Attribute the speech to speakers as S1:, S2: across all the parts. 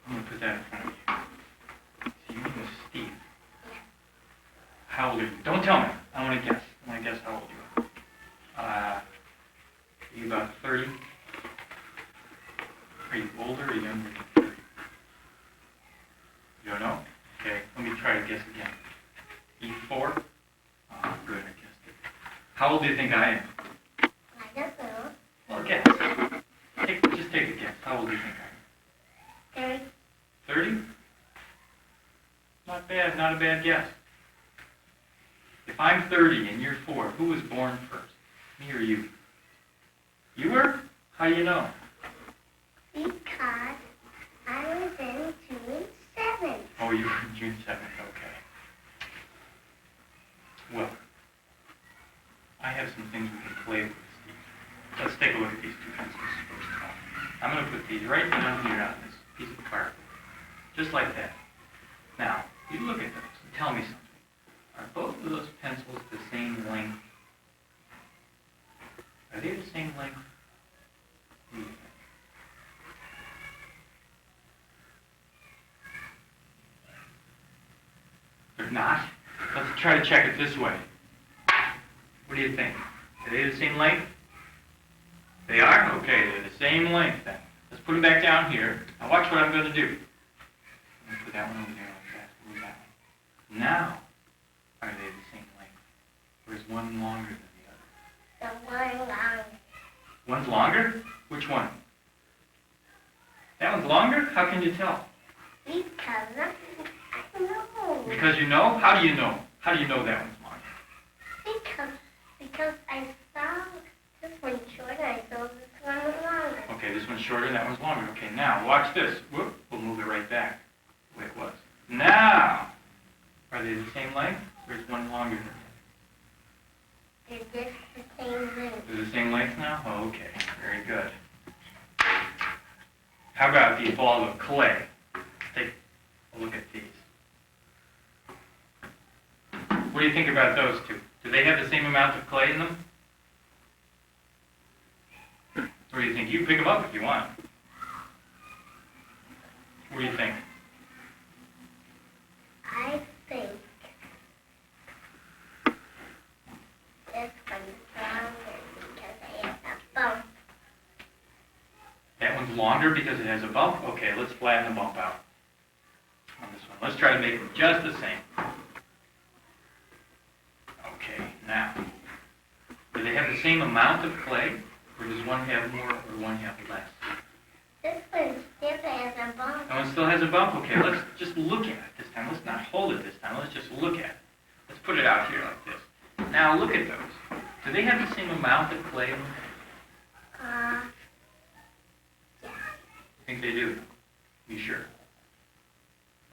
S1: I'm going to put that in front of you. So your name is Steve. How old are you? Don't tell me. I want to guess. I want to guess how old you are. Are you about 30? Are you older or younger than 30? You don't know? Okay, let me try to guess again. You 4? Oh, good, I guessed it. How old do you think I am?
S2: I don't know.
S1: Well, guess. Just take a guess. How old do you think I am?
S2: 30.
S1: 30? Not bad, not a bad guess. If I'm 30 and you're 4, who was born first? Me or you? You were? How do you know?
S2: Because I was in June 7th.
S1: Oh, you were in June 7th, okay. Well, I have some things we can play with, Steve. Let's take a look at these two pencils first of all. I'm going to put these right down here on this piece of cardboard. Just like that. Now, you look at those and tell me something. Are both of those pencils the same length? Are they the same length? What do you think? They're not? Let's try to check it this way. What do you think? Are they the same length? They are? Okay, they're the same length then. Let's put them back down here. Now watch what I'm going to do. I'm going to put that one over there like that. Move that one. Now, are they the same length? Or is one longer than the other?
S2: The one long.
S1: One's longer? Which one? That one's longer? How can you tell?
S2: Because I know.
S1: Because you know? How do you know? How do you know that one's longer?
S2: Because I saw this one short and I saw this one longer.
S1: Okay, this one's shorter and that one's longer. Okay, now watch this. Whoop, we'll move it right back the way it was. Now, are they the same length or is one longer than the other?
S2: They're just the same length.
S1: They're the same length now? Oh, okay, very good. How about these balls of clay? Take a look at these. What do you think about those two? Do they have the same amount of clay in them? What do you think? You can pick them up if you want. What do you think?
S2: I think this one's longer because it has a bump.
S1: That one's longer because it has a bump? Okay, let's flatten the bump out on this one. Let's try to make them just the same. Okay, now, do they have the same amount of clay, or does one have more or one have less?
S2: This one still has a bump.
S1: That one still has a bump? Okay, let's just look at it this time. Let's not hold it this time. Let's just look at it. Let's put it out here like this. Now, look at those. Do they have the same amount of clay in them?
S2: Yeah.
S1: I think they do. You sure?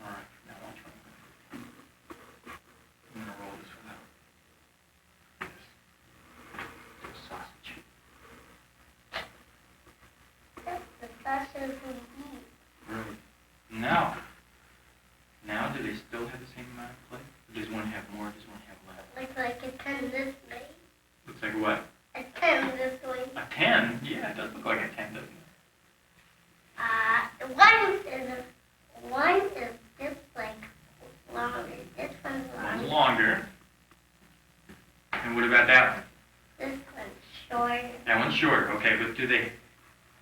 S1: All right, now watch what I'm going to roll this one out. This sausage.
S2: That's the sausage we eat.
S1: Really? Now, do they still have the same amount of clay? Or does one have more, does one have less?
S2: Looks like a 10 this way.
S1: Looks like a what?
S2: A 10 this way.
S1: A 10? Yeah, it does look like a 10, doesn't it?
S2: One is just like longer. This one's longer.
S1: One's longer. And what about that one?
S2: This one's shorter.
S1: That one's shorter, okay, but do they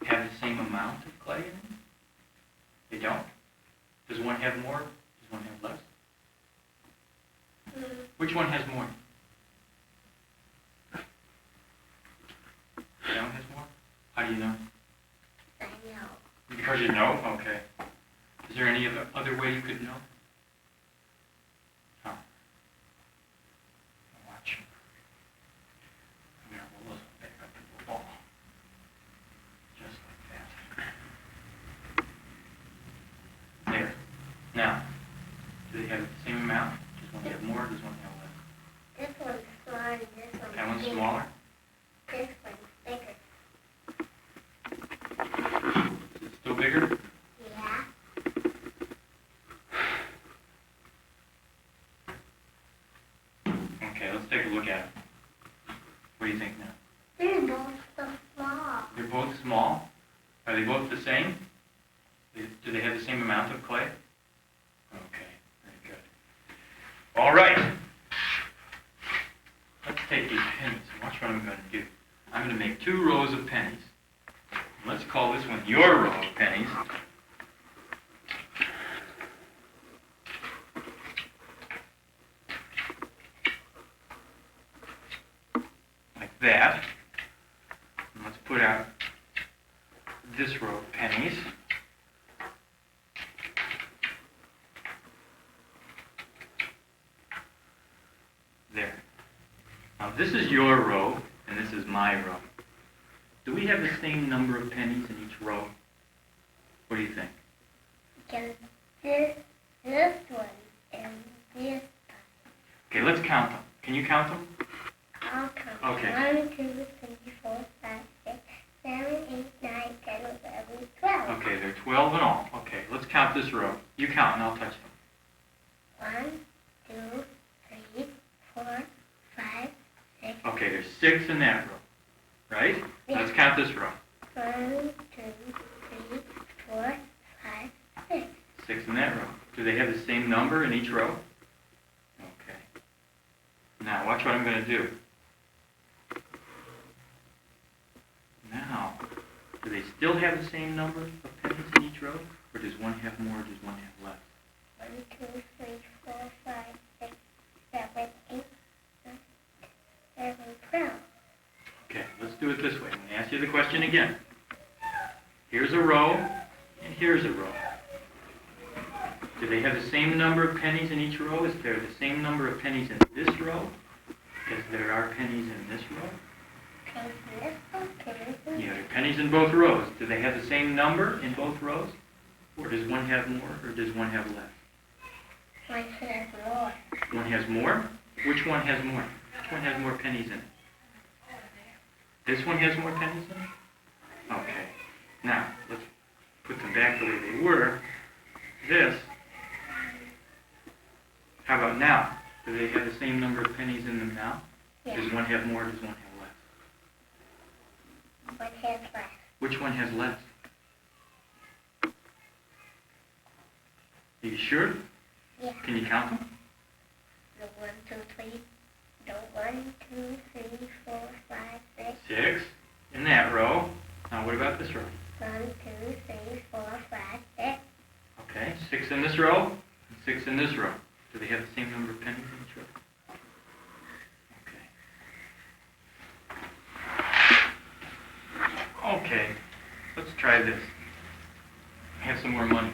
S1: have the same amount of clay in them? They don't? Does one have more? Does one have less? Which one has more? That one has more? How do you know?
S2: I know.
S1: Because you know? Okay. Is there any other way you could know? Oh. Watch. I'm going to roll this back up into a ball. Just like that. There. Now, do they have the same amount? Does one have more or does one have less?
S2: This one's smaller. This one's
S1: That one's
S2: bigger.
S1: smaller?
S2: This one's bigger.
S1: Is it still bigger?
S2: Yeah.
S1: Okay, let's take a look at it. What do you think now?
S2: They're both so small.
S1: They're both small. Are they both the same? Do they have the same amount of clay? Okay, very good. All right. Let's take these pennies and watch what I'm going to do. I'm going to make 2 rows of pennies. Let's call this one your row of pennies. Like that. And let's put out this row of pennies. There. Now this is your row, and this is my row. Do we have the same number of pennies in each row? What do you think?
S2: Because this one and this one.
S1: Okay, let's count them. Can you count them?
S2: I'll count.
S1: Okay.
S2: 1, 2, 3, 4, 5, 6, 7, 8, 9, 10, 11, 12.
S1: Okay, there are 12 in all. Okay, let's count this row. You count and I'll touch them.
S2: 1, 2, 3, 4, 5, 6.
S1: Okay, there's 6 in that row, right?
S2: Yeah.
S1: Let's count this row.
S2: 1, 2, 3, 4, 5, 6.
S1: 6 in that row. Do they have the same number in each row? Okay. Now, watch what I'm going to do. Now, do they still have the same number of pennies in each row? Or does one have more, or does one have less?
S2: 1, 2, 3, 4, 5, 6, 7, 8, 9, 11, 12.
S1: Okay, let's do it this way. I'm going to ask you the question again. Here's a row, and here's a row. Do they have the same number of pennies in each row? Is there the same number of pennies in this row as there are pennies in this row?
S2: Pennies in this one, pennies in
S1: Yeah, there are pennies in both rows. Do they have the same number in both rows? Or does one have more, or does one have less?
S2: One has more.
S1: One has more? Which one has more? Which one has more pennies in it? This one has more pennies in it? Okay. Now, let's put them back the way they were. This. How about now? Do they have the same number of pennies in them now?
S2: Yeah.
S1: Does one have more, or does one have less?
S2: One has less.
S1: Which one has less? Are you sure?
S2: Yeah.
S1: Can you count them?
S2: The 1, 2, 3. The 1, 2, 3, 4, 5, 6.
S1: 6 in that row. Now what about this row?
S2: 1, 2, 3, 4, 5, 6.
S1: Okay, 6 in this row, and 6 in this row. Do they have the same number of pennies in each row? Okay. Okay, let's try this. I have some more money.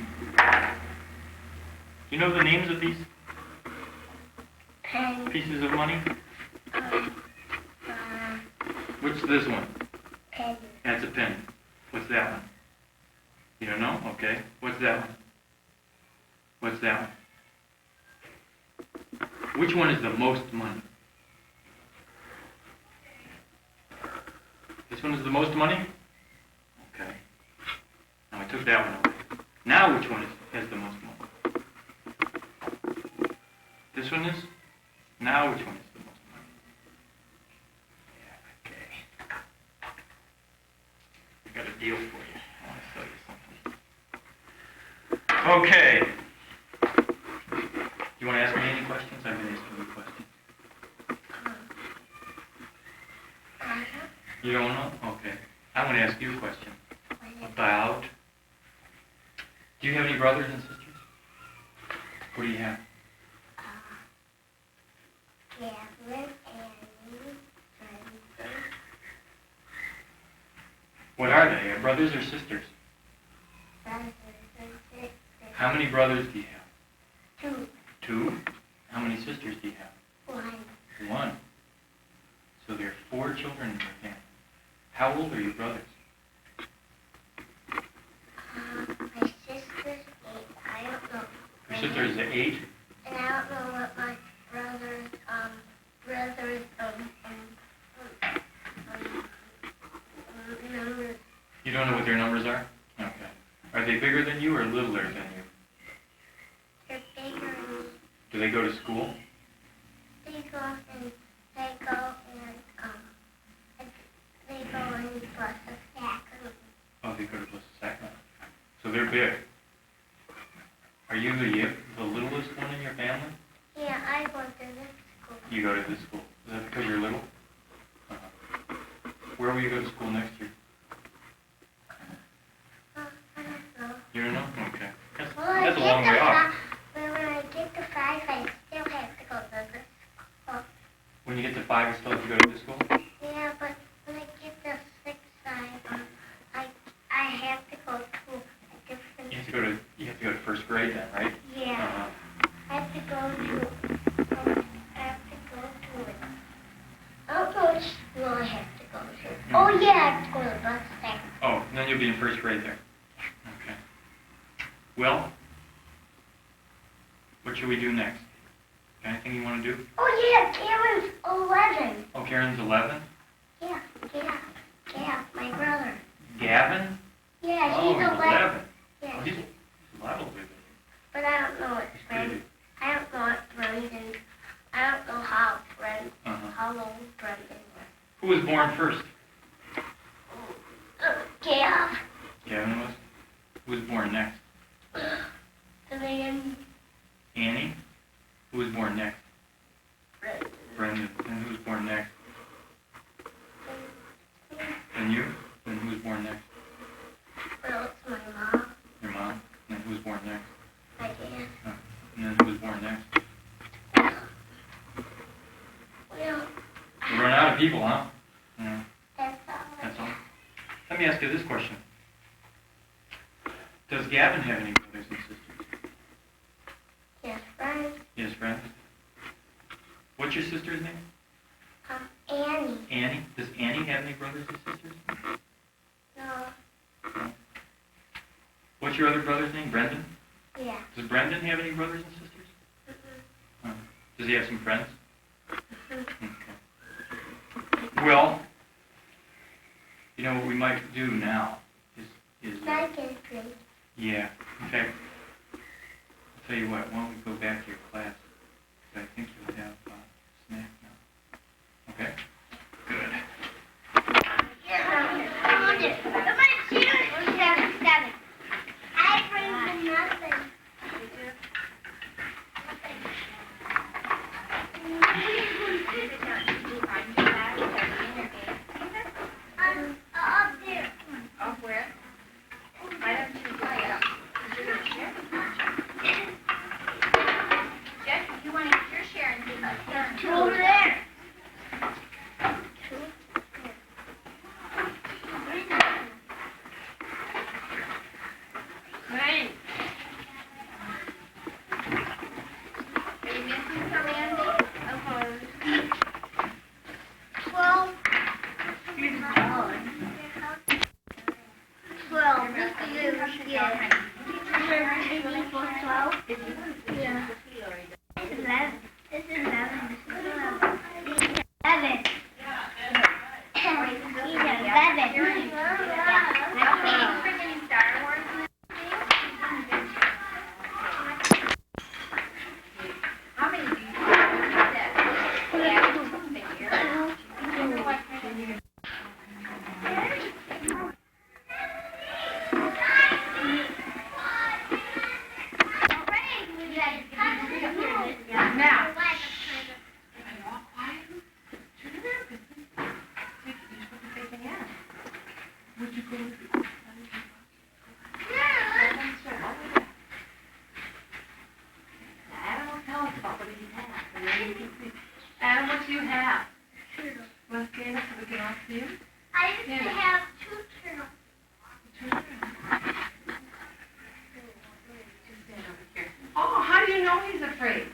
S1: You know the names of these
S2: Pen.
S1: pieces of money? What's this one?
S2: Pen.
S1: That's a penny. What's that one? You don't know? Okay. What's that one? What's that one? Which one is the most money? This one is the most money? Okay. Now I took that one away. Now which one has the most money? This one is? Now which one is the most money? Yeah, okay. I got a deal for you. I want to sell you something. Okay. You want to ask me any questions? I've been asking you questions. You don't know? Okay. I want to ask you a question about, do you have any brothers and sisters? What do you have?
S2: Gavin and
S1: What are they? Are brothers or sisters?
S2: brothers and sisters.
S1: How many brothers do you have?
S2: 2.
S1: 2? How many sisters do you have?
S2: 1.
S1: 1. So there are 4 children in your family. How old are your brothers?
S2: My sister's 8. I don't know.
S1: Your sister is 8?
S2: And I don't know what my brother's numbers.
S1: You don't know what their numbers are? Okay. Are they bigger than you or littler than you?
S2: They're bigger than me.
S1: Do they go to school?
S2: They go and bus a sack.
S1: Oh, they go to Sacramento. So they're big. Are you the littlest one in your family?
S2: Yeah, I go to this school.
S1: You go to this school. Is that because you're little? Where will you go to school next year?
S2: I don't know.
S1: You don't know? Okay. That's
S2: Well,
S1: a long way off.
S2: When I get to 5, I still have to go to this school.
S1: When you get to 5, you still have to go to this school?
S2: Yeah, but when I get to 6, I have to go to a different.
S1: You have to go to first grade then, right?
S2: Yeah. I have to go to it. I don't know which school I have to go to. Oh yeah, I have to go to the bus there.
S1: Oh, and then you'll be in first grade there. Okay. Well, what should we do next? Anything you want to do?
S2: Oh yeah, Karen's 11.
S1: Oh, Karen's 11?
S2: Yeah, my brother.
S1: Gavin?
S2: Yeah,
S1: Oh,
S2: he's
S1: he's
S2: 11.
S1: 11.
S2: Yeah,
S1: Oh, he's a little bit.
S2: but I don't know what
S1: He's
S2: Brendan.
S1: pretty.
S2: I don't know what Brendan. I don't know how long Brendan was.
S1: Who was born first?
S2: Gav.
S1: Gavin was? Who was born next?
S2: And then
S1: Annie? Who was born next?
S2: Brendan.
S1: Brendan. And who was born next? And you? And who was born next?
S2: Well, it's my mom.
S1: Your mom? And then who was born next?
S2: My dad.
S1: And then who was born next?
S2: Well,
S1: We run out of people, huh? Yeah,
S2: that's all.
S1: that's all. Let me ask you this question. Does Gavin have any brothers and sisters?
S2: Yes, friends.
S1: He has friends? What's your sister's name?
S2: Annie.
S1: Annie? Does Annie have any brothers and sisters?
S2: No.
S1: No. What's your other brother's name? Brendan?
S2: Yeah.
S1: Does Brendan have any brothers and sisters? Oh. Does he have some friends? Okay. Well, you know what we might do now is
S2: Second grade.
S1: yeah. In fact, I'll tell you what. Why don't we go back to your class? 'Cause I think you'll have a snack now. Okay. Good.
S2: I bring nothing. Up there.
S3: Up where? Why don't you go up? You're going to share? Jeff, if you want to get your share and do that.
S2: Two over there.
S3: Right. Are you missing some, Andy? Okay.
S2: 12. 12.
S3: This is,
S2: Yeah. Yeah. This is 11. This is 11. This is 11. This is 11. He's 11.
S3: Okay, we're getting Star Wars. How many do you have? Now. Adam, tell us about what you have. Adam, what do you have? Want to stand up so we can all see you?
S2: I used to have 2 turtles.
S3: Just stand over here. Oh, how do you know he's afraid?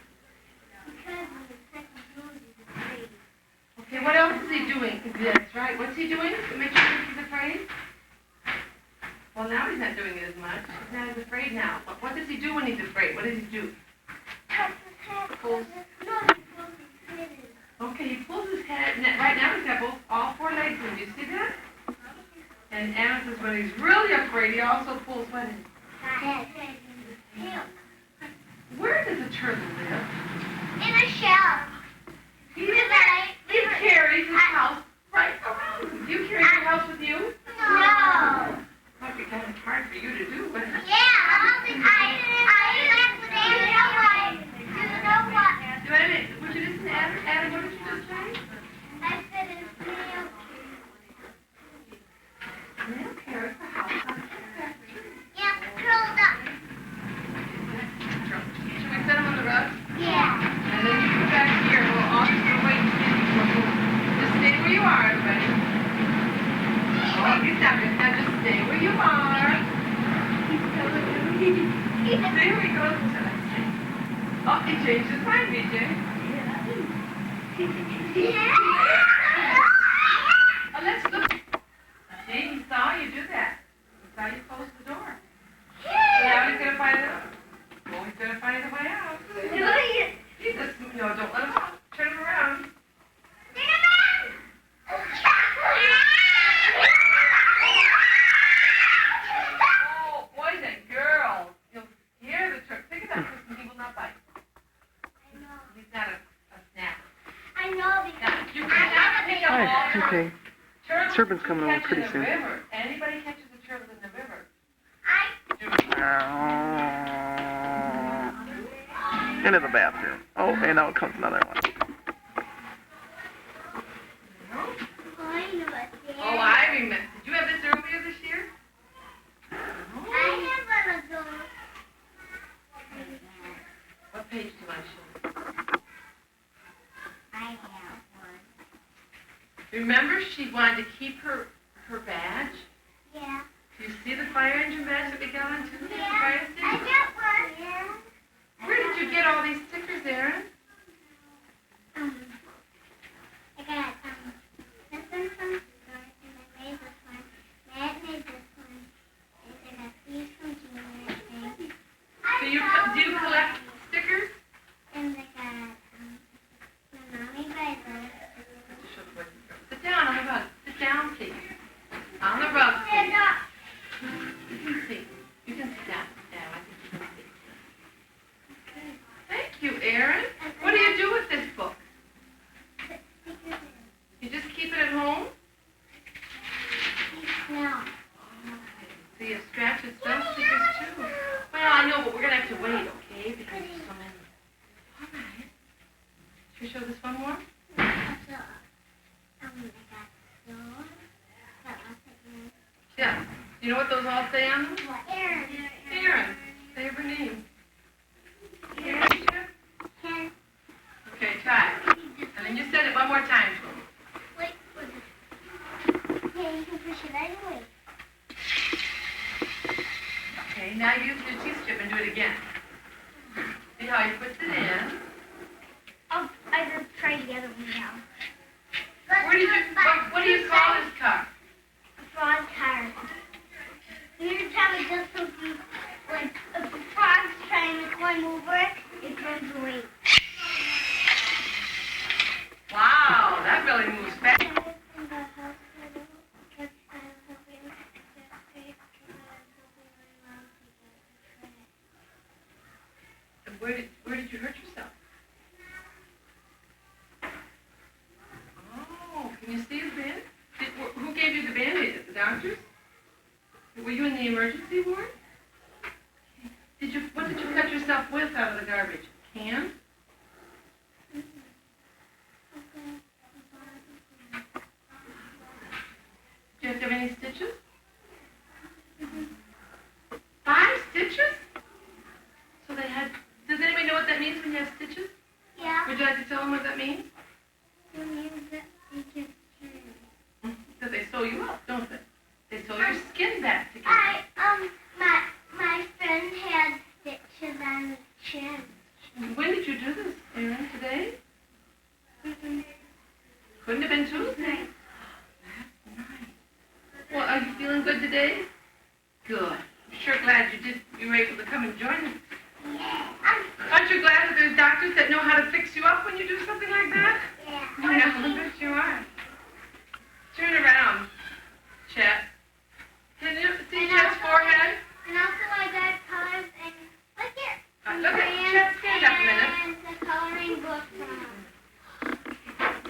S2: Because of the second movie, he's afraid.
S3: Okay, what else is he doing? That's right. What's he doing to make you think he's afraid? Well, now he's not doing it as much. He's not as afraid now. What does he do when he's afraid? What does he do?
S2: Touch his head.
S3: Pulls.
S2: No, he pulls his head.
S3: Okay, he pulls his head. Right now he's got all 4 legs in. Do you see that? And Adam says when he's really afraid, he also pulls what?
S2: Head.
S3: Where does a turtle live?
S2: In a shell.
S3: He carries his house right around. Do you carry your house with you?
S2: No.
S3: Might be kind of hard for you to do, but
S2: Yeah, I
S3: There we go. Oh, he changed his mind, BJ. Oh, let's look. See, he saw you do that. He saw you close the door. So now he's going to find it. Well, he's going to find a way out. He's just, no, don't let him out. Turn him around. Oh, boys and girls. You'll hear the trick. Think of that person. He will not bite. He's not a snack.
S2: I know because
S3: You can have to pick up all
S4: Hi, okay.
S3: turtles.
S4: Cerbin's coming along
S3: catch
S4: pretty
S3: in the
S4: soon.
S3: River. Anybody catches a turtle in the river?
S4: Into the bathroom. Oh, and now comes another one.
S3: Oh, I remember. Did you have this earlier this year? What page do you want to show? Remember, she wanted to keep her badge?
S2: Yeah.
S3: Do you see the fire engine badge that we got on Tuesday?
S2: Yeah.
S3: The fire
S2: I
S3: station?
S2: got one. Yeah.
S3: Where did you get all these stickers, Aaron?
S2: I got this one from the store, and I made this one. Matt made this one. And I got these from Gina, I think.
S3: Do you collect stickers?
S2: And I got my mommy by this.
S3: Sit down on the rug. Sit down, please. On the rug, please. You can see. You can sit down. Yeah, I think you can see. Okay. Thank you, Aaron. What do you do with this book? You just keep it at home?
S2: No.
S3: So you have scratch and stuff stickers too. Well, I know, but we're gonna have to wait, okay? Because there's so many. All right. Should we show this one more?
S2: I got those.
S3: Yeah. You know what those all say on them?
S2: Aaron.
S3: Aaron. Say her name.
S2: Aaron.
S3: Okay, try it. And then you said it one more time to him.
S2: Wait. Yeah, you can push it anyway.
S3: Okay, now use your T-strip and do it again. See how he puts it in?
S2: Oh, I just tried the other one now.
S3: What do you call this cup?
S2: A frog card. Here's how it does something. Like, if the frog's trying to climb over it, it runs away.
S3: Wow, that really moves fast. Where did you hurt yourself? Oh, can you see his band? Who gave you the Band-Aid? The doctors? Were you in the emergency ward? What did you cut yourself with out of the garbage? Can? Do you have to have any stitches? 5 stitches? So they had... Does anybody know what that means when you have stitches?
S2: Yeah.
S3: Would you like to tell them what that means?
S2: It means that you can turn.
S3: That they sew you up, don't they? They sew your skin back together.
S2: My friend had stitches on his chin.
S3: When did you do this, Aaron? Today? Couldn't have been Tuesday. That's nice. Well, are you feeling good today? Good. I'm sure glad you were able to come and join us.
S2: Yeah.
S3: Aren't you glad that there's doctors that know how to fix you up when you do something like that?
S2: Yeah.
S3: Yeah, I bet you are. Turn around, Chet. Can you see Chet's forehead?
S2: And also I got colors and look at
S3: Look at Chet. Stand up a minute.
S2: and the coloring book from.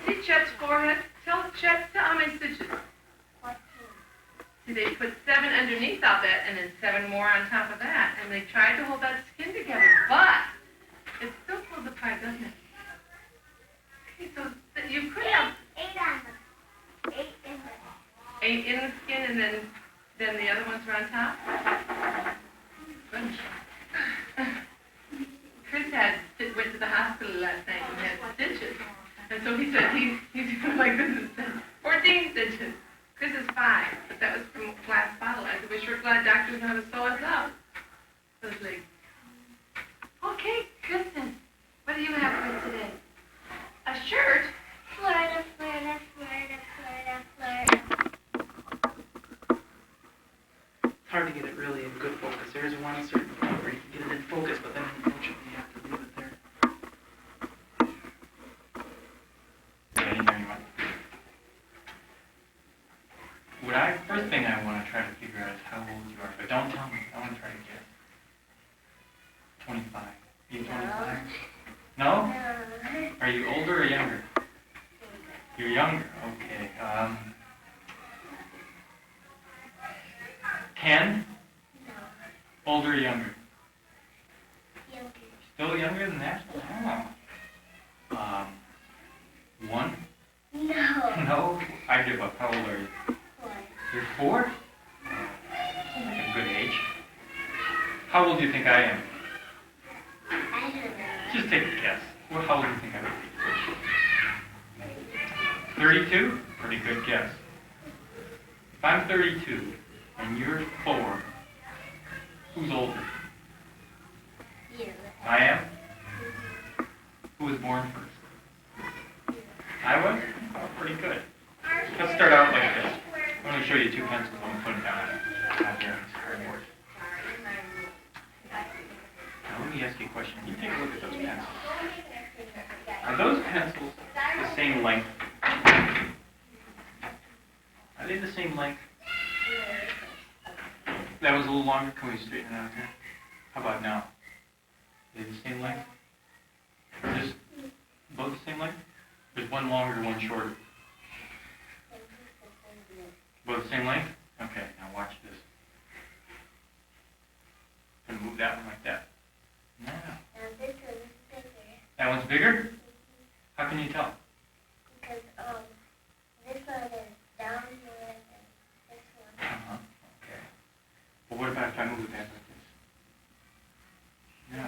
S3: See Chet's forehead? Tell Chet how many stitches.
S2: 14.
S3: See, they put 7 underneath all that and then 7 more on top of that. And they tried to hold that skin together, but it still pulls apart, doesn't it? Okay, so you could have
S2: 8 on them. 8 in the.
S3: 8 in the skin and then the other ones are on top? Good. Chris went to the hospital last night and had stitches. And so he said he's like, this is 14 stitches. Chris is 5, but that was from glass bottle. I said, we're sure glad doctors know how to sew us up. So
S1: 25. You 25? No? Are you older or younger? You're younger. Okay. 10? Older or younger? Still younger than that? Oh. 1?
S2: No.
S1: No? I give up. How old are you?
S2: 4.
S1: You're 4? Like a good age. How old do you think I am?
S2: I don't know.
S1: Just take a guess. How old do you think I would be? 32? Pretty good guess. If I'm 32 and you're 4, who's older?
S2: You.
S1: I am? Who was born first? I was? Oh, pretty good. Let's start out like this. I'm going to show you 2 pencils. I'm going to put them down out here on this cardboard. Now let me ask you a question. You take a look at those pencils. Are those pencils the same length? Are they the same length? That was a little longer. Can we straighten it out there? How about now? Are they the same length? Just both the same length? There's one longer, one shorter. Both the same length? Okay, now watch this. I'm gonna move that one like that. Now.
S2: This one's bigger.
S1: That one's bigger? How can you tell?
S2: Because this one is down here and this one.
S1: Uh-huh. Okay. Well, what about if I move it back like this? No.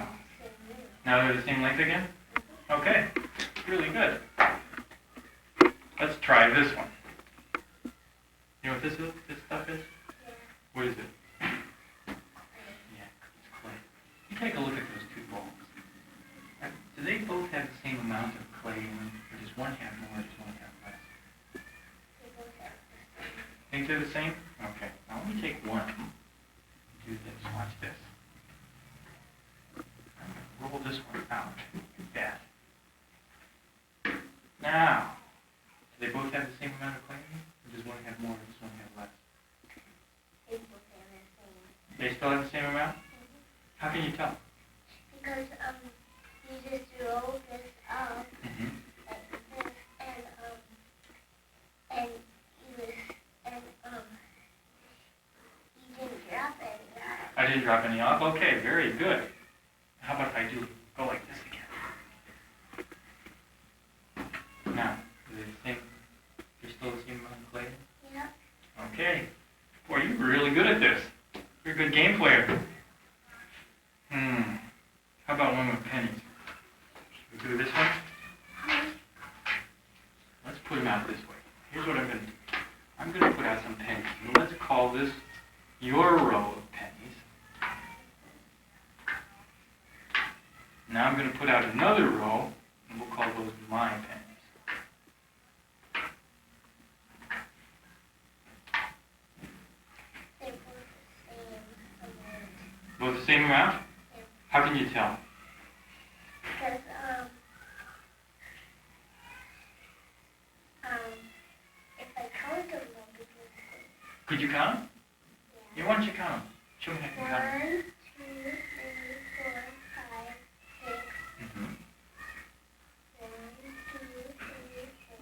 S1: Now they're the same length again? Okay. Really good. Let's try this one. You know what this stuff is?
S2: Yeah.
S1: What is it? Yeah, it's clay. You take a look at those 2 balls. Do they both have the same amount of clay in them? Or does one have more, or does one have less?
S2: They both have the same.
S1: Think they're the same? Okay. Now let me take one. Do this. Watch this. I'm going to roll this one out. Like that. Now, do they both have the same amount of clay in them? Or does one have more, or does one have less?
S2: They both have the same.
S1: They still have the same amount? How can you tell?
S2: Because you just roll this up
S1: Mm-hmm.
S2: like this and you didn't drop any out.
S1: I didn't drop any off? Okay, very good. How about if I go like this again? Now, are they the same? You're still the same amount of clay?
S2: Yep.
S1: Okay. Boy, you're really good at this. You're a good game player. How about one with pennies? Should we do this one? Let's put them out this way. Here's what I'm going to do. I'm going to put out some pennies. And let's call this your row of pennies. Now I'm going to put out another row, and we'll call those my pennies.
S2: They're both the same amount.
S1: Both the same amount?
S2: Yeah.
S1: How can you tell?
S2: Because if I count them, they'll be the same.
S1: Could you count them?
S2: Yeah.
S1: Yeah, why don't you count them? Show me how you can count them.
S2: 1, 2, 3, 4, 5, 6.
S1: Mm-hmm.
S2: 1, 2, 3, 4,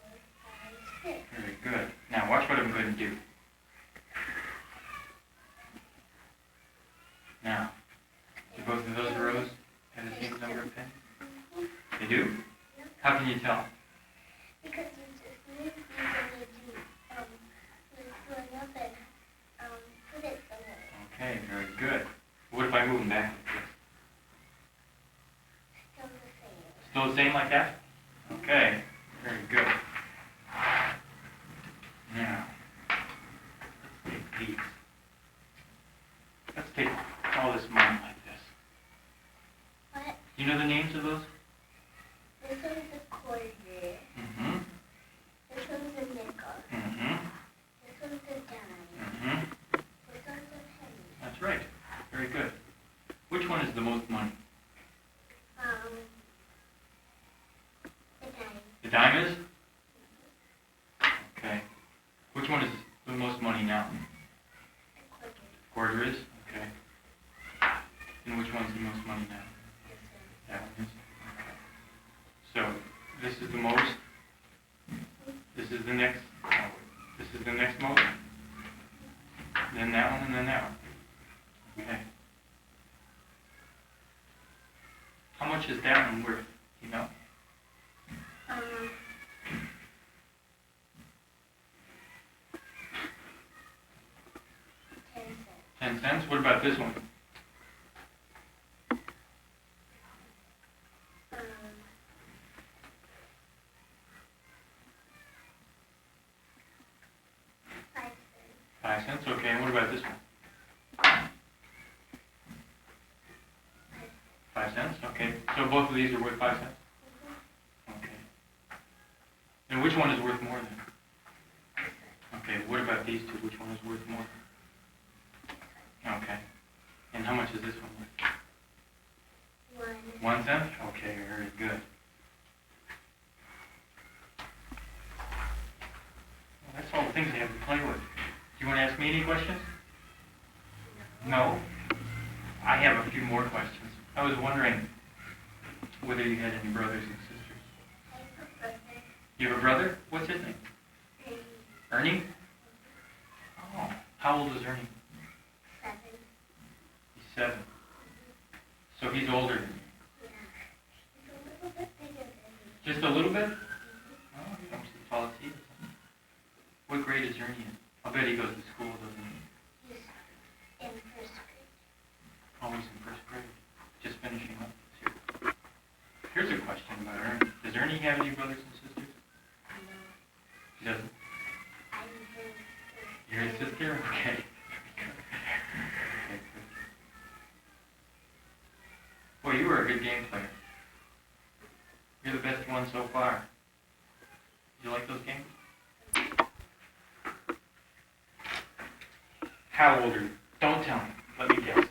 S2: 5, 6.
S1: Very good. Now watch what I'm going to do. Now, do both of those rows have the same number of pennies? They do?
S2: Yep.
S1: How can you tell?
S2: Because you just move these and you just one up and put it somewhere.
S1: Okay, very good. What if I move them back like this?
S2: Still the same.
S1: Still the same like that? Okay, very good. Now, let's take these. Let's take all this money like this.
S2: What?
S1: You know the names of those?
S2: This one's a quarter.
S1: Mm-hmm.
S2: This one's a nickel.
S1: Mm-hmm.
S2: This one's a dime.
S1: Mm-hmm.
S2: This one's a penny.
S1: That's right. Very good. Which one is the most money?
S2: The dime.
S1: The dime is? Okay. Which one is the most money now?
S2: The quarter.
S1: Quarter is? Okay. And which one's the most money now? This is the most. This is the next. This is the next most. Then that one, and then that one. Okay. How much is that one worth? You know? 10 cents. What about this one? $0.05. Okay. And what about this one? 5 cents. Okay. So both of these are worth 5 cents. Okay. And which one is worth more then? Okay. What about these two? Which one is worth more? Okay. And how much is this one worth? 1 cent? Okay, very good. Well, that's all the things you have to play with. Do you want to ask me any questions? No? I have a few more questions. I was wondering whether you had any brothers and sisters.
S2: I have a brother.
S1: You have a brother? What's his name? Ernie? Oh, how old is Ernie?
S2: 7.
S1: He's 7. So he's older than you.
S2: Yeah. He's a little bit bigger than me.
S1: Just a little bit? Oh, he's almost as tall as he is. What grade is Ernie in? I'll bet he goes to school, doesn't he?
S2: He's in first grade.
S1: Oh, he's in first grade. Just finishing up this year. Here's a question about Ernie. Does Ernie have any brothers and sisters?
S2: No.
S1: He doesn't?
S2: I'm his sister.
S1: You're his sister? Okay. Okay, good. Well, you were a good game player. You're the best one so far. Did you like those games? How old are you? Don't tell me. Let me guess.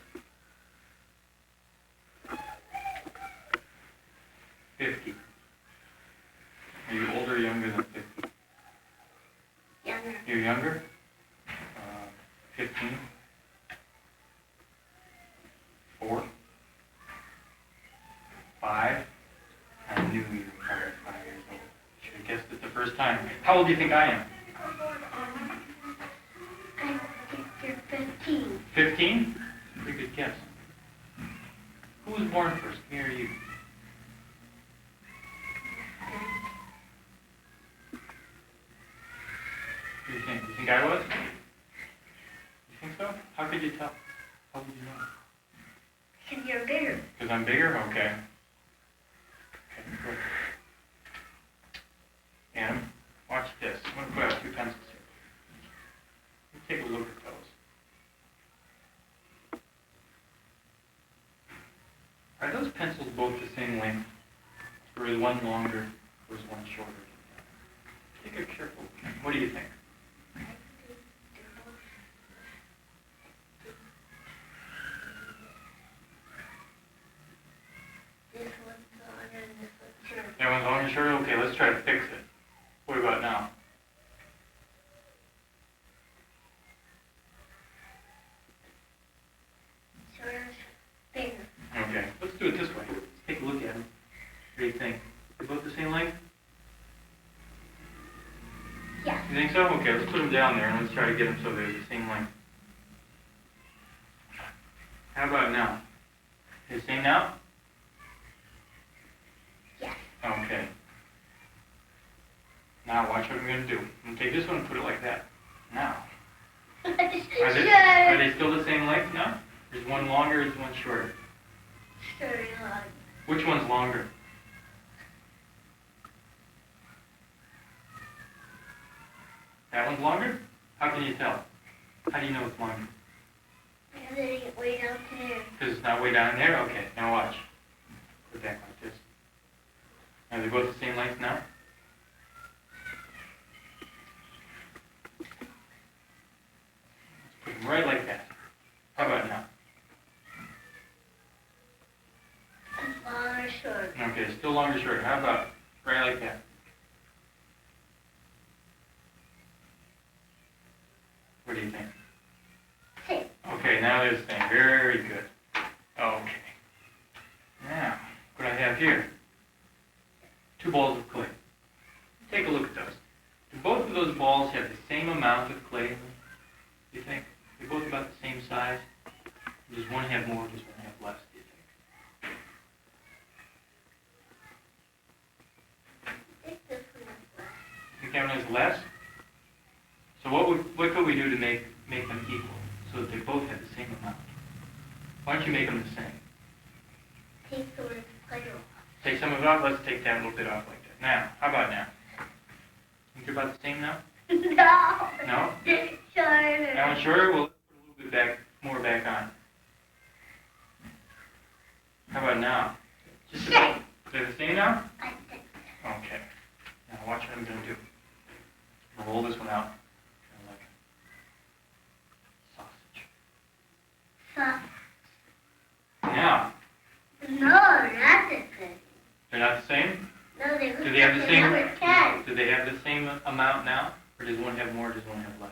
S1: 50. Are you older or younger than 50?
S2: Younger.
S1: You're younger? 15? 4? 5? I knew you were probably 5 years old. Should have guessed it the first time. How old do you think I am?
S2: I think you're 15.
S1: 15? Pretty good guess. Who was born first, me or you? What do you think? You think I was? You think so? How could you tell? How would you know?
S2: Because you're bigger.
S1: Because I'm bigger? Okay. Okay, good. And watch this. I'm going to put out 2 pencils here. Let's take a look at those. Are those pencils both the same length? Or is one longer, or is one shorter? Take a careful look. What do you think?
S2: This one's longer and this one's shorter.
S1: That one's longer, shorter? Okay, let's try to fix it. What about now?
S2: Shorter's bigger.
S1: Okay, let's do it this way. Let's take a look at them. What do you think? They're both the same length?
S2: Yeah.
S1: You think so? Okay, let's put them down there and let's try to get them so they're the same length. How about now? They the same now?
S2: Yes.
S1: Okay. Now watch what I'm going to do. I'm going to take this one and put it like that. Now. Are they still the same length now? Is one longer or is one shorter?
S2: Shorter long.
S1: Which one's longer? That one's longer? How can you tell? How do you know it's longer?
S2: Because it ain't way down there.
S1: Because it's not way down there? Okay, now watch. Put it back like this. Are they both the same length now? Put them right like that. How about now?
S2: Long or short?
S1: Okay, still longer, shorter. How about right like that? What do you think?
S2: Same.
S1: Okay, now they're the same. Very good. Okay. Now, what do I have here? two balls of clay. Take a look at those. Do both of those balls have the same amount of clay in them? Do you think? They're both about the same size? Does one have more, does one have less, do you think?
S2: I think this one is less.
S1: You think that one has less? So what could we do to make them equal, so that they both have the same amount? Why don't you make them the same?
S2: Take some of the clay off.
S1: Take some of it off? Let's take that little bit off like that. Now, how about now? Think they're about the same now?
S2: No.
S1: No?
S2: Shorter.
S1: That one shorter? We'll put a little bit more back on. How about now? Just about. They're the same now?
S2: I think
S1: Okay. Now watch what I'm going to do. I'm going to roll this one out. Kind of like a sausage.
S2: so.
S1: Now,
S2: No, not the same.
S1: they're not the same?
S2: No, they
S1: Do they have the same?
S2: number 10.
S1: Do they have the same amount now? Or does one have more, does one have less?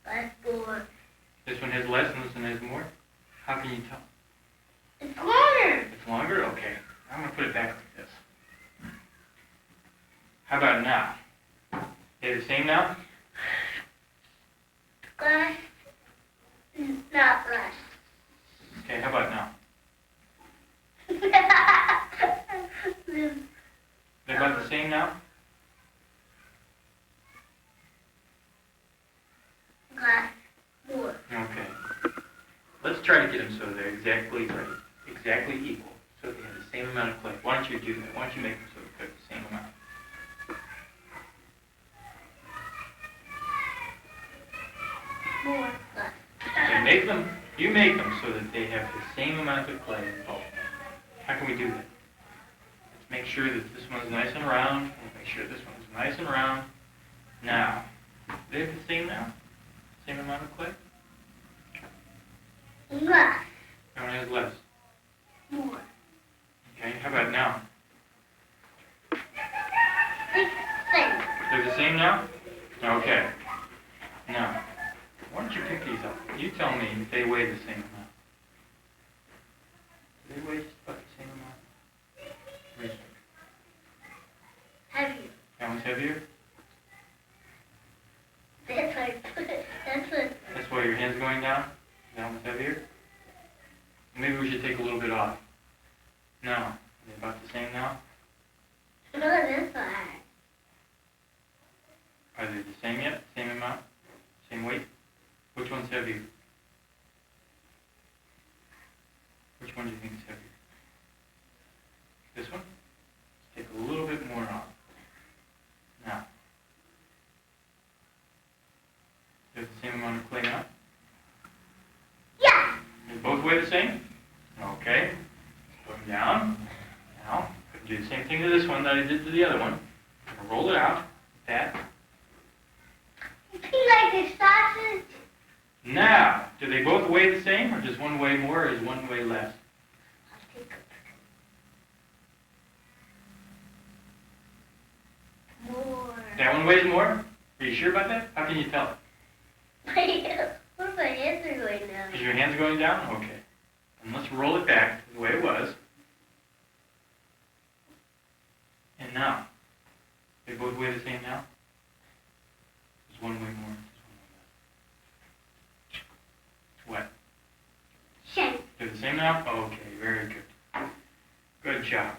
S2: Less more.
S1: This one has less and this one has more? How can you tell?
S2: It's longer.
S1: It's longer? Okay. I'm going to put it back like this. How about now? They're the same now?
S2: Less. Not less.
S1: Okay, how about now? They're about the same now?
S2: Less. More.
S1: Okay. Let's try to get them so they're exactly right, exactly equal, so they have the same amount of clay. Why don't you do that? Why don't you make them so they're the same amount?
S2: More. Less.
S1: Okay, you make them so that they have the same amount of clay in both. How can we do that? Let's make sure that this one's nice and round. We'll make sure this one's nice and round. Now, they have the same now? Same amount of clay?
S2: Less.
S1: That one has less.
S2: More.
S1: Okay, how about now?
S2: It's the same.
S1: They're the same now? Okay. Now, why don't you pick these up? You tell me if they weigh the same amount. Do they weigh just about the same amount? What do you think?
S2: Heavier.
S1: That one's heavier?
S2: That's what. That's what.
S1: That's why your hand's going down? That one's heavier? Maybe we should take a little bit off. No. Are they about the same now?
S2: No, this one.
S1: Are they the same yet? Same amount? Same weight? Which one's heavier? Which one do you think is heavier? This one? Let's take a little bit more off. Now. They have the same amount of clay now?
S2: Yeah.
S1: They both weigh the same? Okay. Put them down. Now, I can do the same thing to this one that I did to the other one. I'm going to roll it out. Like that.
S2: You feel like a sausage?
S1: Now, do they both weigh the same, or does one weigh more, or does one weigh less?
S2: I'll take a more.
S1: That one weighs more? Are you sure about that? How can you tell?
S2: What if my hands are going down?
S1: Is your hands going down? Okay. And let's roll it back to the way it was. And now, they both weigh the same now? Does one weigh more? Does one weigh less? What?
S2: Same.
S1: They're the same now? Okay, very good. Good job.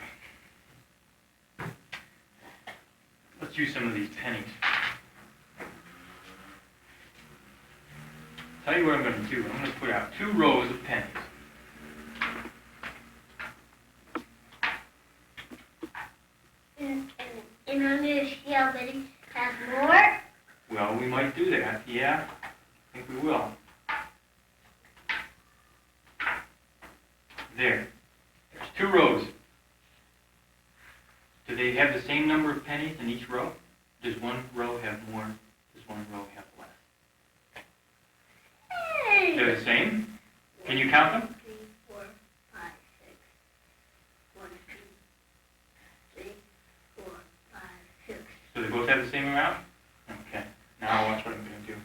S1: Let's use some of these pennies. Tell you what I'm going to do. I'm going to put out 2 rows of pennies.
S2: And I'm going to see how many has more.
S1: Well, we might do that. Yeah, I think we will. There. There's 2 rows. Do they have the same number of pennies in each row? Does one row have more? Does one row have less?
S2: Hey.
S1: They're the same? Can you count them?
S2: 1, 2, 3, 4, 5, 6. 1, 2, 3, 4, 5, 6.
S1: So they both have the same amount? Okay. Now watch what I'm going to do.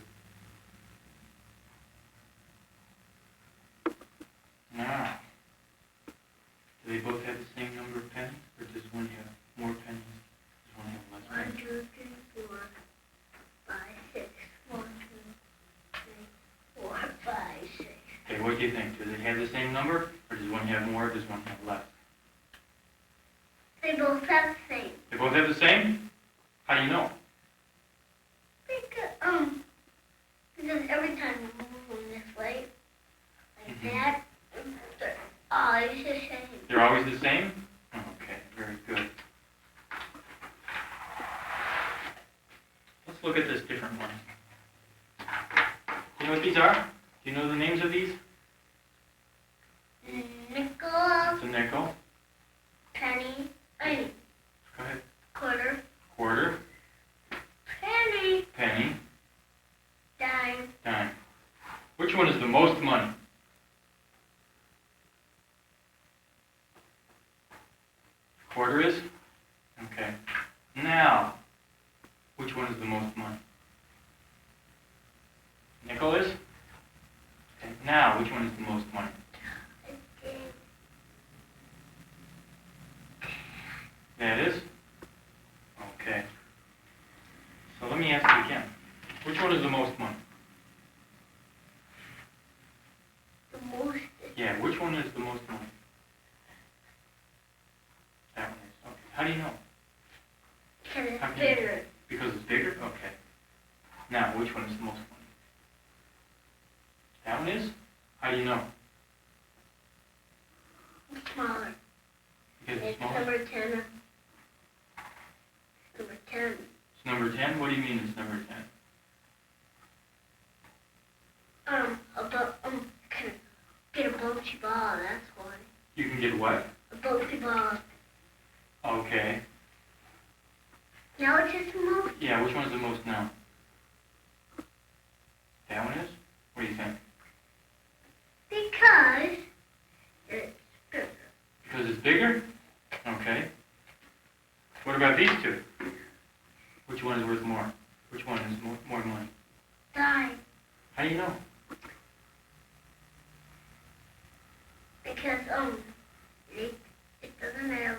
S1: Now, do they both have the same number of pennies, or does one do you think? Do they have the same number, or does one have more, or does one have less?
S2: They both have the same.
S1: They both have the same? How do you know?
S2: Because every time you move them this way, like
S1: Mhm.
S2: that, they're always the same.
S1: They're always the same? Okay, very good. Let's look at this different one. Do you know what these are? Do you know the names of these?
S2: Nickel,
S1: It's a nickel.
S2: penny,
S1: Go ahead.
S2: quarter,
S1: Quarter,
S2: penny,
S1: penny,
S2: dime,
S1: dime. Which one is the most money? Quarter is? Okay. Now, which one is the most money? Nickel is? Okay. Now, which one is the most money?
S2: okay,
S1: That is? Okay. So let me ask you again. Which one is the most money?
S2: the most,
S1: Yeah, which one is the most money? That one is. Okay. How do you know?
S2: because
S1: How
S2: it's
S1: can you-
S2: bigger.
S1: Because it's bigger? Okay. Now, which one is the most money? That one is? How do you know?
S2: It's smaller.
S1: Because it's
S2: It's
S1: smaller?
S2: number 10. Number 10.
S1: It's number 10? What do you mean it's number 10?
S2: Can get a bouncy ball, that's why.
S1: You can get what?
S2: A bouncy ball.
S1: Okay.
S2: Now it's just a most.
S1: Yeah, which one is the most now? That one is? What do you think?
S2: Because it's bigger.
S1: Because it's bigger? Okay. What about these two? Which one is worth more? Which one is more money?
S2: Dime.
S1: How do you know?
S2: Because, it doesn't have,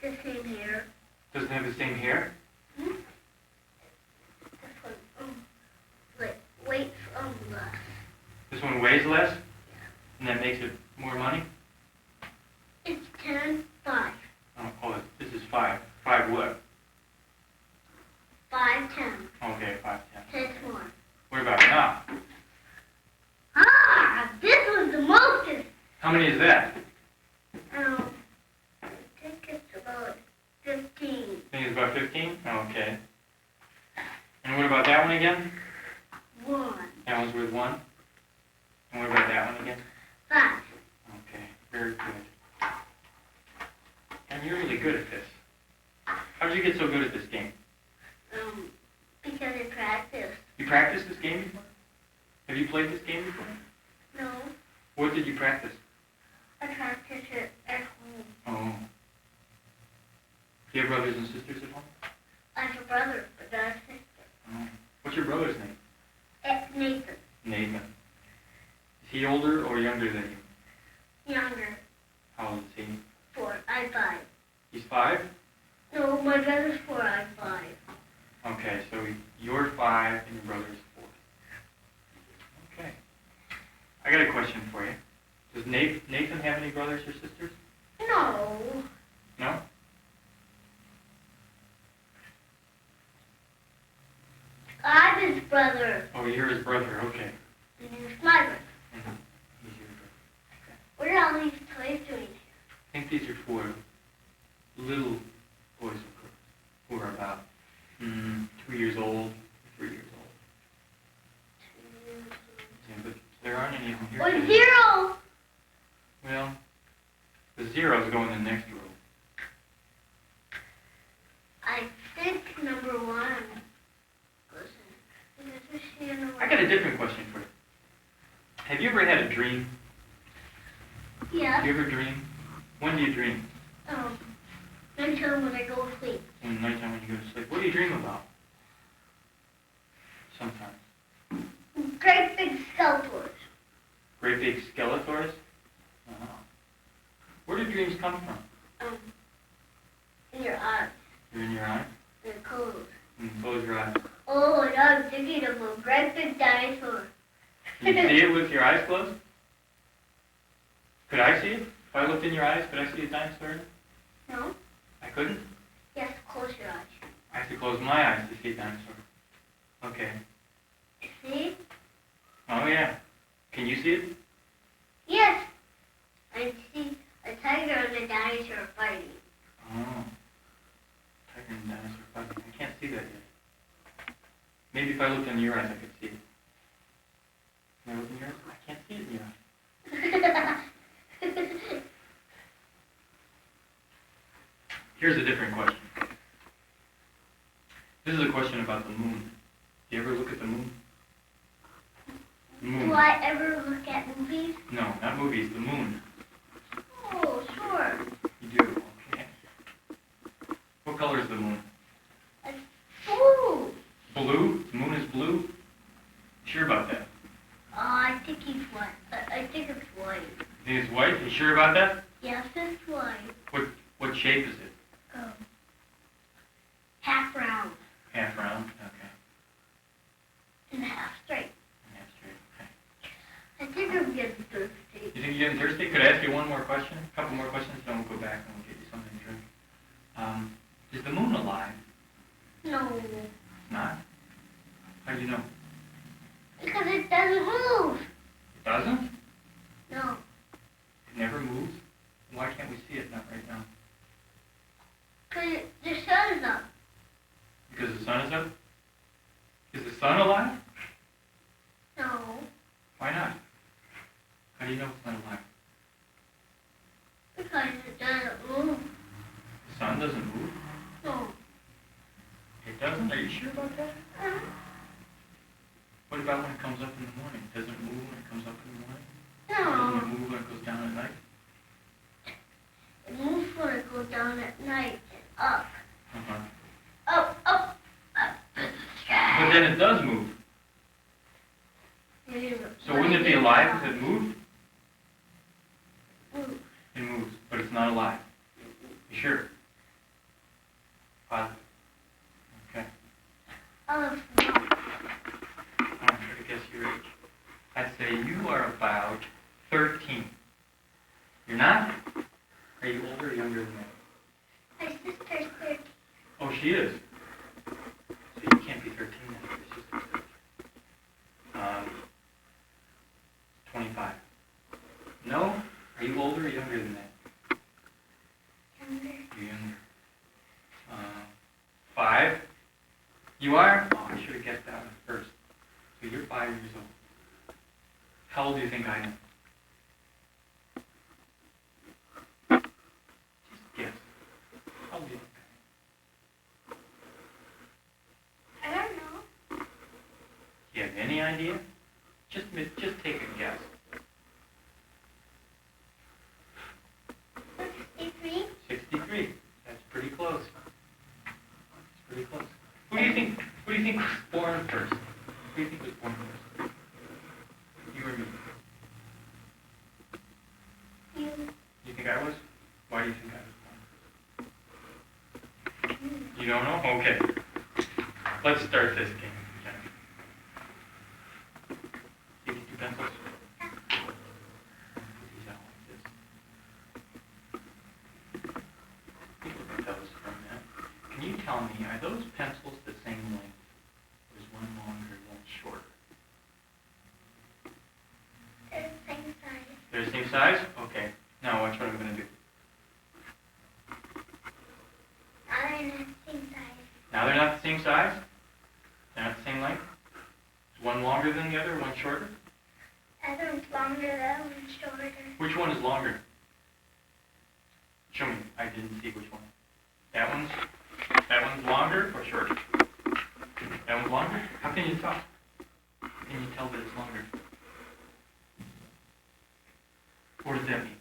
S2: the same hair.
S1: Doesn't have the same hair?
S2: This one, weights, less.
S1: This one weighs less? And that makes it more money?
S2: It's 10, 5.
S1: This is 5. 5 what?
S2: 5, 10.
S1: Okay, 5, 10.
S2: 10 more.
S1: What about now?
S2: This was the most.
S1: How many is that?
S2: I think it's about 15.
S1: I think it's about 15? Okay. And what about that one again?
S2: 1,
S1: That one's worth 1. And what about that one again?
S2: 5.
S1: Okay, very good. And you're really good at this. How did you get so good at this game?
S2: Because I practiced.
S1: You practiced this game before? Have you played this game before?
S2: No,
S1: What did you practice?
S2: I practiced it at home.
S1: Oh. Do you have brothers and sisters at home?
S2: I have a brother, but not a sister.
S1: Oh. What's your brother's name?
S2: Nathan.
S1: Nathan. Is he older or younger than you?
S2: Younger.
S1: How old is he?
S2: 4. I'm 5.
S1: He's 5?
S2: No, my brother's 4. I'm 5.
S1: Okay, so you're 5 and your brother's 4. Okay. I got a question for you. Does Nathan have any brothers or sisters?
S2: No.
S1: No?
S2: I'm his brother.
S1: Oh, you're his brother. Okay.
S2: And he's my brother.
S1: Mhm. He's your brother. Okay.
S2: What are all these toys doing here?
S1: I think these are for little boys and girls who are about 2 years old, 3 years old. Yeah, but there aren't any of them here.
S2: Or
S1: today.
S2: 0.
S1: Well, the zeros go in the next row.
S2: I think number 1 goes in.
S1: I got a different question for you. Have you ever had a dream?
S2: Yeah.
S1: Do you ever dream? When do you dream?
S2: Until when I go to sleep.
S1: In the nighttime when you go to sleep. What do you dream about? Sometimes.
S2: Great big skeletons.
S1: Great big skeletors? Where do dreams come from?
S2: In your eyes.
S1: They're in your eyes?
S2: They're cold.
S1: And close your eyes.
S2: Oh, and I'm thinking of a great big dinosaur.
S1: Can you see it with your eyes closed? Could I see it? If I looked in your eyes, could I see a dinosaur?
S2: No?
S1: I couldn't?
S2: Yes, close your eyes.
S1: I have to close my eyes to see a dinosaur. Okay.
S2: See?
S1: Oh yeah. Can you see it?
S2: Yes. I see a tiger and a dinosaur fighting.
S1: Oh. Tiger and dinosaur fighting. I can't see that yet. Maybe if I looked in your eyes, I could see it. Can I look in yours? I can't see it in your eyes. Here's a different question. This is a question about the moon. Do you ever look at the moon? The moon.
S2: Do I ever look at movies?
S1: No, not movies, the moon.
S2: Oh, sure.
S1: You do, okay. What color is the moon?
S2: Ooh.
S1: Blue? The moon is blue? You sure about that?
S2: I think he's white. I think it's white.
S1: You think it's white? You sure about that?
S2: Yes, it's white.
S1: What shape is it?
S2: Half round
S1: Half round? Okay.
S2: and half straight.
S1: Half straight, okay.
S2: I think I'm getting thirsty.
S1: You think you're getting thirsty? Could I ask you one more question? A couple more questions, then we'll go back and we'll get you something to drink. Is the moon alive?
S2: No,
S1: It's not? How do you know?
S2: because it doesn't move.
S1: It doesn't?
S2: No,
S1: It never moves? Why can't we see it not right now?
S2: because the sun is up.
S1: Because the sun is up? Is the sun alive?
S2: No,
S1: Why not? How do you know it's not alive?
S2: because it doesn't move.
S1: The sun doesn't move?
S2: No.
S1: It doesn't? Are you sure about that? What about when it comes up in the morning? Does it move when it comes up in the morning? Doesn't it
S2: No.
S1: move when it goes down at night?
S2: It moves when it goes down at night and up.
S1: Uh-huh.
S2: Up, up, up to the sky.
S1: But then it does move.
S2: Yeah,
S1: So wouldn't it be alive if it moved?
S2: Move.
S1: It moves, but it's not alive. You sure? Positive. Okay.
S2: Oh,
S1: I'm trying to guess your age. I'd say you are about 13. You're not? Are you older or younger than that?
S2: my sister's 13.
S1: Oh, she is. So you can't be 13 then. Your sister's 13. 25. No? Are you older or younger than that?
S2: Younger.
S1: You're younger. 5? You are? Oh, I should have guessed that one first. So you're 5 years old. How old do you think I am? Just guess. How old do you think I am?
S2: I don't know.
S1: Do you have any idea? Just take a guess.
S2: 63.
S1: 63. That's pretty close. That's pretty close. Who do you think was born first? Who do you think was born first? You or me?
S2: You.
S1: You think I was? Why do you think I was born? You don't know? Okay. Let's start this game. See these 2 pencils? Put these out like this. Take a look at those for a minute. Can you tell me, are those pencils the same length? Or is one longer and one shorter?
S2: They're the same size.
S1: They're the same size? Okay. Now watch what I'm going to do.
S2: Now they're not the same size.
S1: Now they're not the same size? They're not the same length? Is one longer than the other, one shorter?
S2: That one's longer, that one's shorter.
S1: Which one is longer? Show me. I didn't see which one. That one's longer or shorter? That one's longer? How can you tell? How can you tell that it's longer? What does that mean?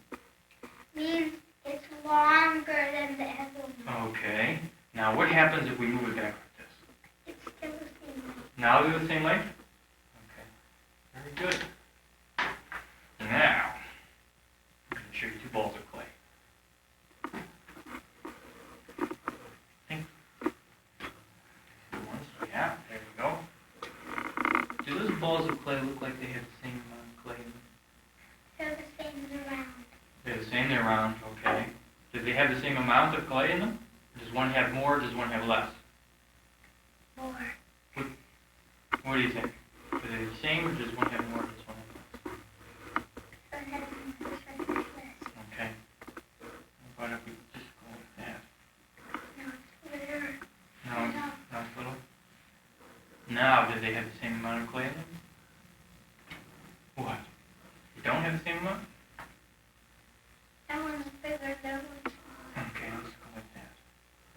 S2: Means it's longer than the other one.
S1: Okay. Now what happens if we move it back like this?
S2: It's still the same one.
S1: Now they're the same length? Okay. Very good. Now, I'm going to show you 2 balls of clay. Think. The ones? Yeah, there you go. Do those balls of clay look like they have the same same, they're round, okay. Do they have the same amount of clay in them? Does one have more, or does one have less?
S2: More.
S1: What do you think? Are they the same, or does one have more, or does one have less? Okay. How about if we just go like that?
S2: No, it's litter.
S1: No, it's little. Now, do they have the same amount of clay in them? What? They don't have the same amount?
S2: That one's bigger, that one's smaller.
S1: Okay, let's go like that.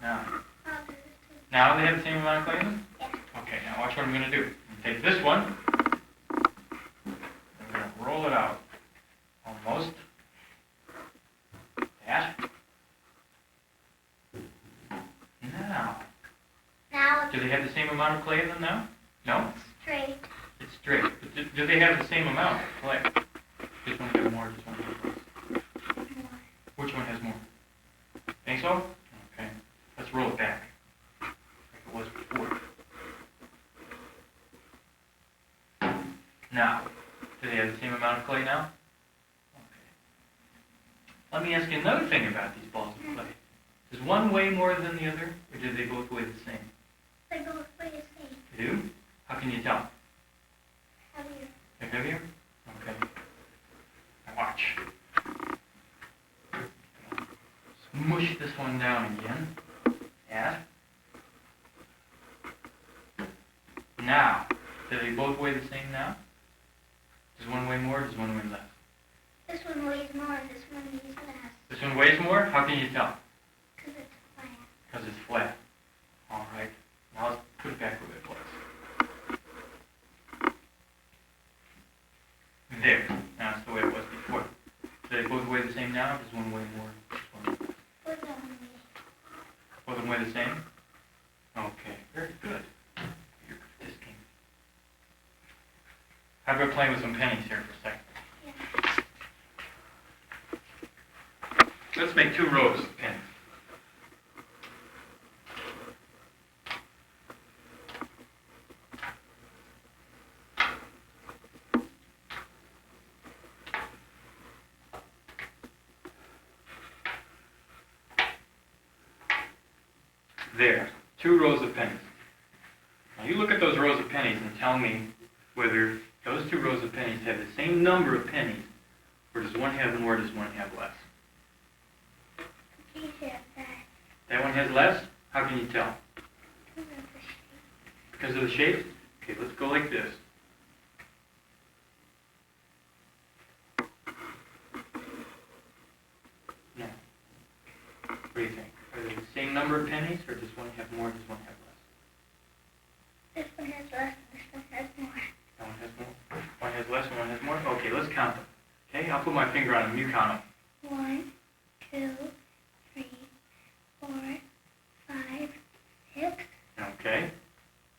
S1: Now,
S2: Oh, this is too.
S1: now they have the same amount of clay in them?
S2: Yeah.
S1: Okay, now watch what I'm going to do. I'm going to take this one. I'm going to roll it out. Almost. That. Now,
S2: Now
S1: do they have the same amount of clay in them now? No?
S2: it's straight.
S1: It's straight. But do they have the same amount of clay? This one has more, this one has less.
S2: More.
S1: Which one has more? Think so? Okay. Let's roll it back. Like it was before. Now, do they have the same amount of clay now? Okay. Let me ask you another thing about these balls of clay. Does one weigh more than the other, or do they both weigh the same?
S2: They both weigh the same.
S1: They do? How can you tell?
S2: Heavier.
S1: They're heavier? Okay. Now watch. Smush this one down again. Yeah. Now, do they both weigh the same now? Does one weigh more, or does one weigh less?
S2: This one weighs more and this one weighs less.
S1: This one weighs more? How can you tell?
S2: Because it's flat.
S1: Because it's flat. All right. Now let's put it back where it was. There. Now it's the way it was before. Do they both weigh the same now? Or does one weigh more? Does one weigh less?
S2: Both of them weigh.
S1: Both of them weigh the same? Okay. Very good. You're good at this game. How about playing with some pennies here for a second?
S2: Yeah.
S1: Let's make 2 rows of pennies. There, 2 rows of pennies. Now you look at those rows of pennies and tell me whether those 2 rows of pennies have the same number of pennies, or does one have more, or does one have less?
S2: These have that.
S1: That one has less? How can you tell?
S2: Because of the shape.
S1: Because of the shape? Okay, let's go like this. No. What do you think? Are they the same number of pennies, or does one have more, or does one have less?
S2: This one has less and this one has more.
S1: That one has more? One has less and one has more? Okay, let's count them. Okay, I'll put my finger on them, you count them.
S2: 1, 2, 3, 4, 5, 6,
S1: Okay.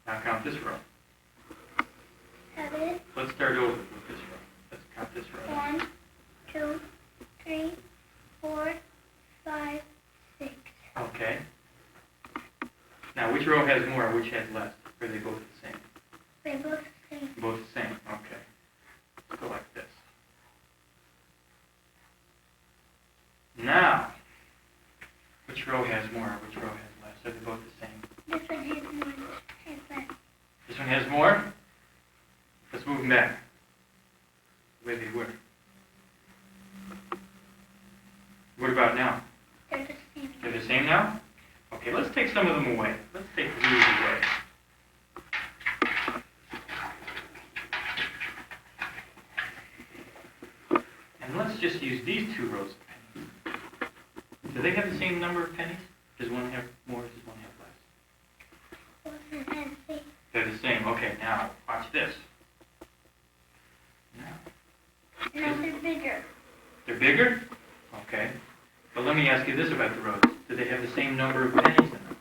S1: Now count this row.
S2: 7,
S1: Let's start over with this row. Let's count this row.
S2: 1, 2, 3, 4, 5, 6.
S1: Okay. Now, which row has more, which has less? Or are they both the same?
S2: They're both the same.
S1: Both the same. Okay. Let's go like this. Now, which row has more, which row has less? Are they both the same?
S2: This one has more, this one has less.
S1: This one has more? Let's move them back. The way they were. What about now?
S2: They're the same.
S1: They're the same now? Okay, let's take some of them away. Let's take these away. And let's just use these 2 rows of pennies. Do they have the same number of pennies? Does one have more, does one have less?
S2: Both of them have the same.
S1: They're the same. Okay, now watch this. Now,
S2: No, they're bigger.
S1: they're bigger? Okay. But let me ask you this about the rows. Do they have the same number of pennies in them?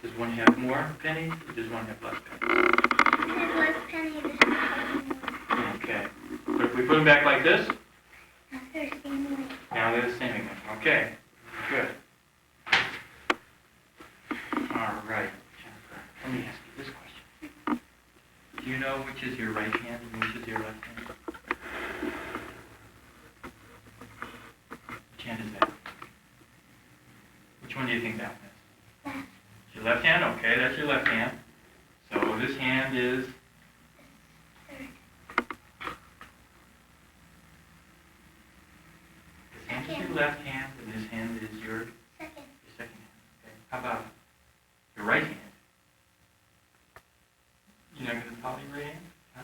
S1: Does one have more pennies, or does one have less pennies?
S2: This has less penny, this one has more.
S1: Okay. But if we put them back like this,
S2: Now they're the same weight.
S1: now they're the same again. Okay. Good. All right, Jennifer. Let me ask you this question. Do you know which is your right hand and which is your left hand? Which hand is that? Which one do you think that one is?
S2: Left.
S1: It's your left hand? Okay, that's your left hand. So this hand is...
S2: Third.
S1: This hand is your left hand, and this hand is your
S2: Second.
S1: second hand. Okay. How about your right hand? You're not going to follow your right hand? Huh?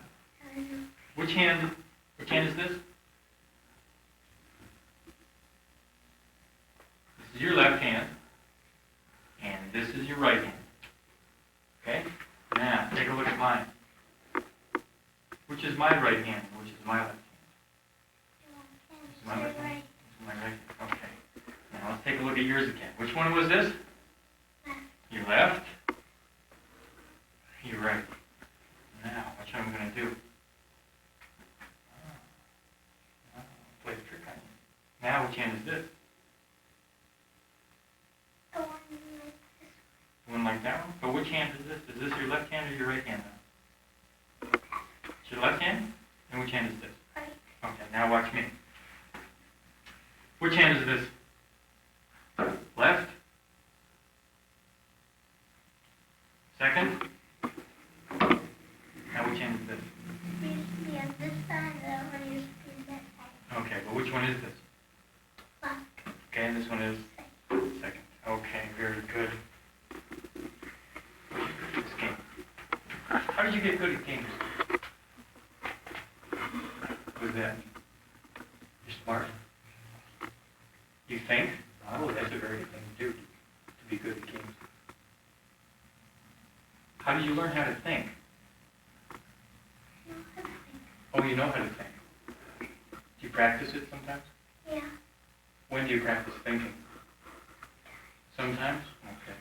S2: I don't know.
S1: Which hand is this? This is your left hand, and this is your right hand. Okay? Now, take a look at mine. Which is my right hand and which is my left hand? This is my left hand.
S2: Right.
S1: This is my right hand. Okay. Now, let's take a look at yours again. Which one was this?
S2: Left.
S1: Your left. Your right. Now, what am I going to do? Play a trick on you. Now, which hand is this?
S2: The one like this.
S1: One like that one? But which hand is this? Is this your left hand or your right hand now? It's your left hand? And which hand is this?
S2: Right.
S1: Okay, now watch me. Which hand is this? Left? Second? Now which hand is this?
S2: It used to be on this side, the one used to be on that side.
S1: Okay, but which one is this?
S2: Left.
S1: Okay, and this one is second. Okay, very good. This game. How did you get good at games? Who's that? You're smart. You think? Oh, that's a very good thing to do, to be good at games. How did you learn how to think?
S2: No, I think.
S1: Oh, you know how to think. Do you practice it sometimes?
S2: Yeah.
S1: When do you practice thinking? Sometimes? Okay.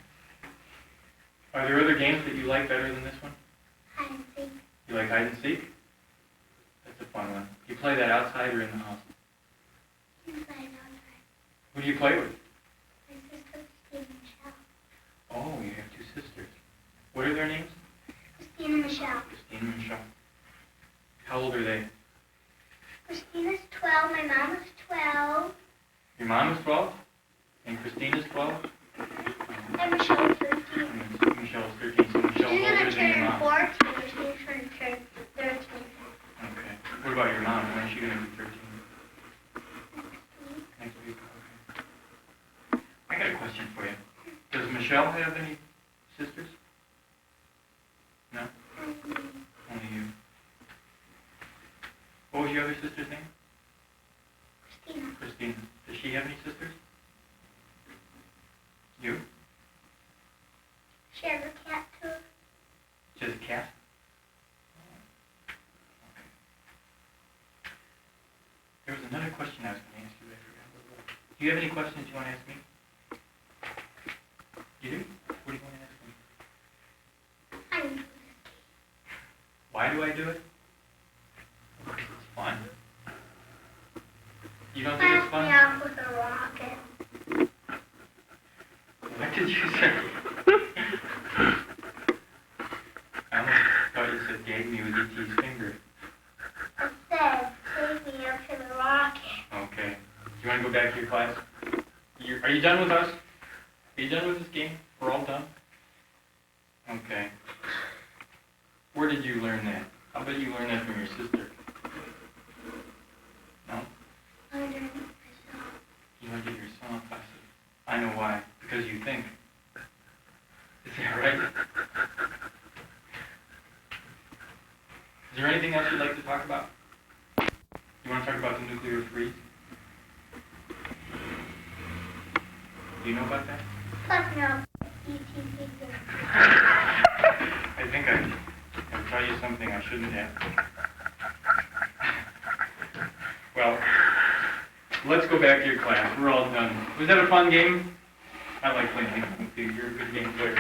S1: Are there other games that you like better than this one?
S2: Hide and seek.
S1: You like hide and seek? That's a fun one. Do you play that outside or in the house?
S2: Inside, outside.
S1: Who do you play with?
S2: My sister, Christine and Michelle.
S1: Oh, you have two sisters. What are their names?
S2: Christine and Michelle.
S1: Christine and Michelle. How old are they?
S2: Christina's 12. My mom is 12.
S1: Your mom is 12? And Christine is 12?
S2: And Michelle is 13.
S1: And Michelle is 13, so Michelle's
S2: She's
S1: older
S2: gonna
S1: than your
S2: turn
S1: mom.
S2: 14. She's gonna turn 13.
S1: Okay. What about your mom? When is she going to be 13? Next week? Okay. I got a question for you. Does Michelle have any sisters? No? Only you. What was your other sister's name?
S2: Christina.
S1: Christina. Does she have any sisters? You?
S2: She has a cat too.
S1: She has a cat? Okay. There was another question I was going to ask you. I forgot. Do you have any questions you want to ask me? You do? What do you want to ask me?
S2: I do this.
S1: Why do I do it? Because it's fun. You don't think it's
S2: Blast me
S1: fun?
S2: off with a rocket.
S1: What did you say? I almost thought you said gag me with E.T.'s finger.
S2: I said, take me up to the rocket.
S1: Okay. Do you want to go back to your class? Are you done with us? Are you done with this game? We're all done? Okay. Where did you learn that? I'll bet you learned that from your sister. No?
S2: I learned it myself.
S1: You learned it yourself, I see. I know why. Because you think. Is that right? Is there anything else you'd like to talk about? You want to talk about the nuclear freeze? Do you know about that?
S2: Plus no E.T. figure.
S1: I think I'll tell you something I shouldn't have. Well, let's go back to your class. We're all done. Was that a fun game? I like playing games with you. You're a good game player.